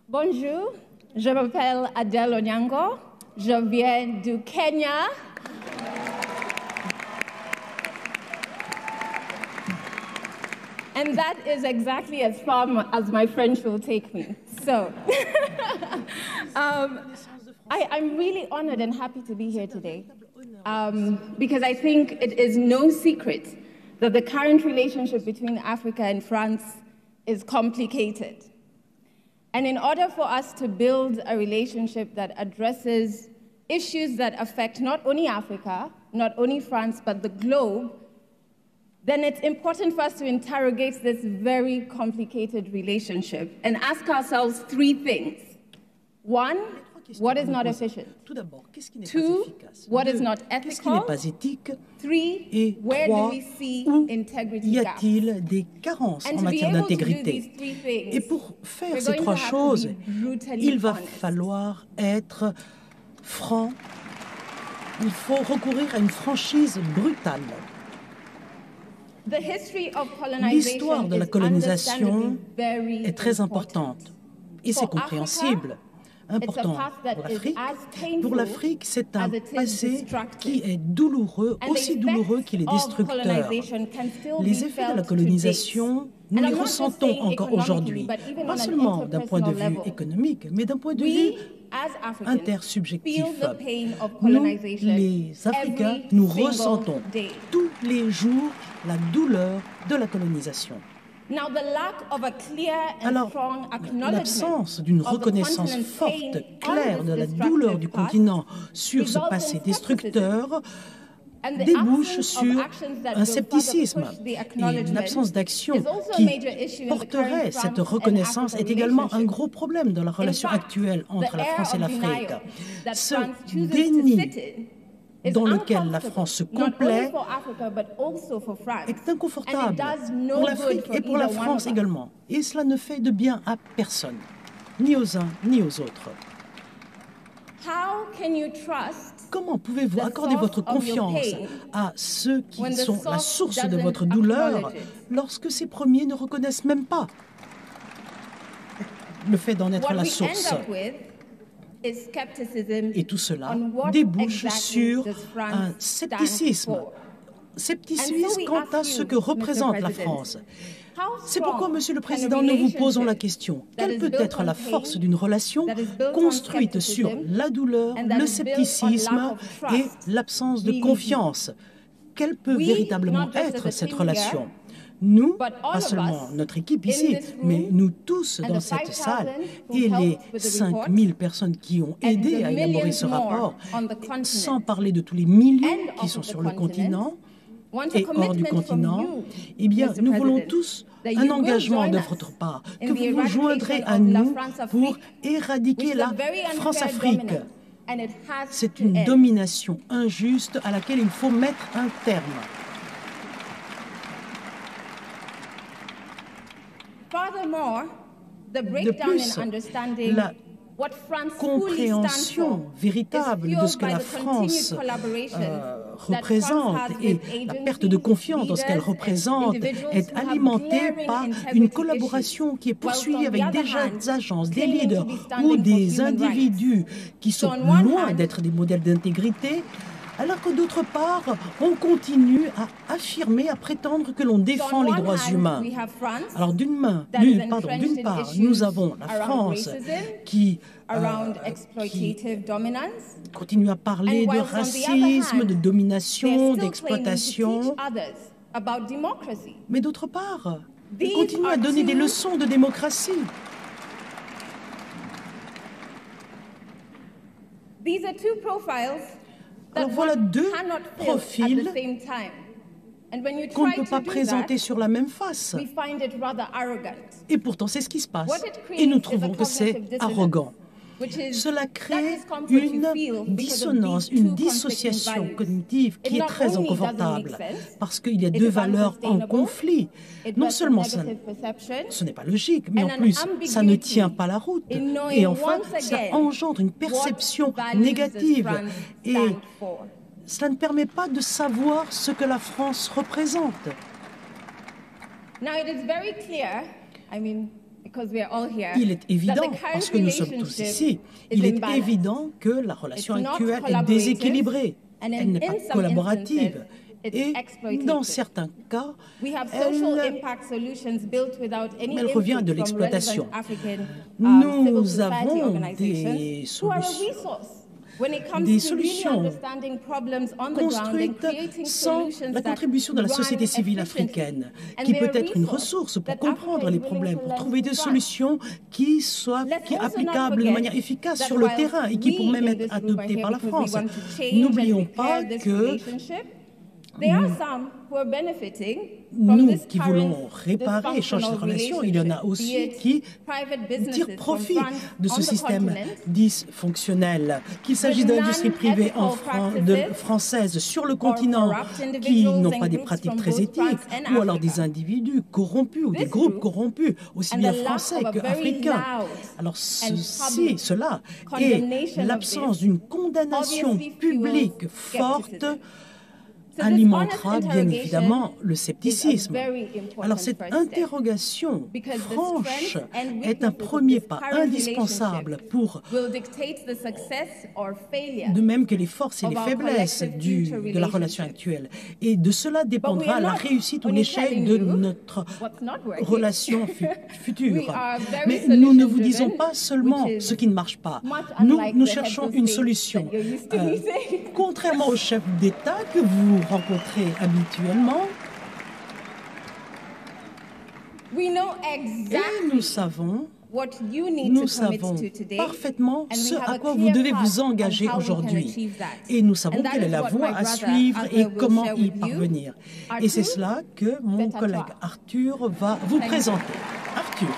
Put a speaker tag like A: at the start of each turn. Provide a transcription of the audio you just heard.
A: Bonjour, je m'appelle Adele Onyango, je viens du Kenya. And that is exactly as far as my French will take me. So, I'm really honored and happy to be here today because I think it is no secret that the current relationship between Africa and France is complicated. And in order for us to build a relationship that addresses issues that affect not only Africa, not only France, but the globe, then it's important for us to interrogate this very complicated relationship and ask ourselves three things. One, what is not efficient? Two, what is not ethical? Three, where do we see integrity gaps?
B: Y a-t-il des carences en matière d'intégrité? Et pour faire ces trois choses, il va falloir être franc. Il faut recourir à une franchise brutale. L'histoire de la colonisation est très importante et c'est compréhensible. Important pour l'Afrique. Pour l'Afrique, c'est un passé qui est douloureux, aussi douloureux qu'il est destructeur. Les effets de la colonisation, nous les ressentons encore aujourd'hui, pas seulement d'un point de vue économique, mais d'un point de vue intersubjectif. Nous, les Africains, nous ressentons tous les jours la douleur de la colonisation. Alors, l'absence d'une reconnaissance forte, claire de la douleur du continent sur ce passé destructeur débouche sur un scepticisme. Et l'absence d'action qui porterait cette reconnaissance est également un gros problème dans la relation actuelle entre la France et l'Afrique. Ce déni dans lequel la France se complaît est inconfortable pour l'Afrique et pour la France également. Et cela ne fait de bien à personne, ni aux uns ni aux autres. Comment pouvez-vous accorder votre confiance à ceux qui sont la source de votre douleur lorsque ces premiers ne reconnaissent même pas le fait d'en être la source? Et tout cela débouche sur un scepticisme. Scepticisme quant à ce que représente la France. C'est pourquoi, Monsieur le Président, nous vous posons la question. Quelle peut être la force d'une relation construite sur la douleur, le scepticisme et l'absence de confiance? Quelle peut véritablement être cette relation? Nous, pas seulement notre équipe ici, mais nous tous dans cette salle et les 5000 personnes qui ont aidé à élaborer ce rapport, sans parler de tous les millions qui sont sur le continent et hors du continent, eh bien, nous voulons tous un engagement de votre part, que vous vous joindrez à nous pour éradiquer la France-Afrique. C'est une domination injuste à laquelle il faut mettre un terme. De plus, la compréhension véritable de ce que la France représente et la perte de confiance dans ce qu'elle représente est alimentée par une collaboration qui est poursuivie avec des agences, des leaders ou des individus qui sont loin d'être des modèles d'intégrité, alors que d'autre part, on continue à affirmer, à prétendre que l'on défend les droits humains. Alors d'une part, nous avons la France qui continue à parler de racisme, de domination, d'exploitation. Mais d'autre part, elle continue à donner des leçons de démocratie. Alors voilà deux profils qu'on ne peut pas présenter sur la même face. Et pourtant, c'est ce qui se passe. Et nous trouvons que c'est arrogant. Cela crée une dissonance, une dissociation cognitive qui est très inconfortable parce qu'il y a deux valeurs en conflit. Non seulement ce n'est pas logique, mais en plus, ça ne tient pas la route. Et enfin, ça engendre une perception négative. Et cela ne permet pas de savoir ce que la France représente. Il est évident, parce que nous sommes tous ici, il est évident que la relation actuelle est déséquilibrée. Elle n'est pas collaborative. Et dans certains cas, elle revient de l'exploitation. Nous avons des solutions construites sans la contribution de la société civile africaine, qui peut être une ressource pour comprendre les problèmes, pour trouver des solutions qui soient applicables de manière efficace sur le terrain et qui pourraient même être adoptées par la France. N'oublions pas que nous qui voulons réparer et changer cette relation, il y en a aussi qui tirent profit de ce système dysfonctionnel, qu'il s'agisse d'industries privées françaises sur le continent qui n'ont pas des pratiques très éthiques, ou alors des individus corrompus ou des groupes corrompus, aussi bien français qu'africains. Alors cela et l'absence d'une condamnation publique forte alimentera bien évidemment le scepticisme. Alors cette interrogation franche est un premier pas indispensable pour, de même que les forces et les faiblesses de la relation actuelle. Et de cela dépendra la réussite ou l'échec de notre relation future. Mais nous ne vous disons pas seulement ce qui ne marche pas. Nous cherchons une solution. Contrairement aux chefs d'État que vous rencontrez habituellement, et nous savons parfaitement ce à quoi vous devez vous engager aujourd'hui. Et nous savons quelle est la voie à suivre et comment y parvenir. Et c'est cela que mon collègue Arthur va vous présenter. Arthur.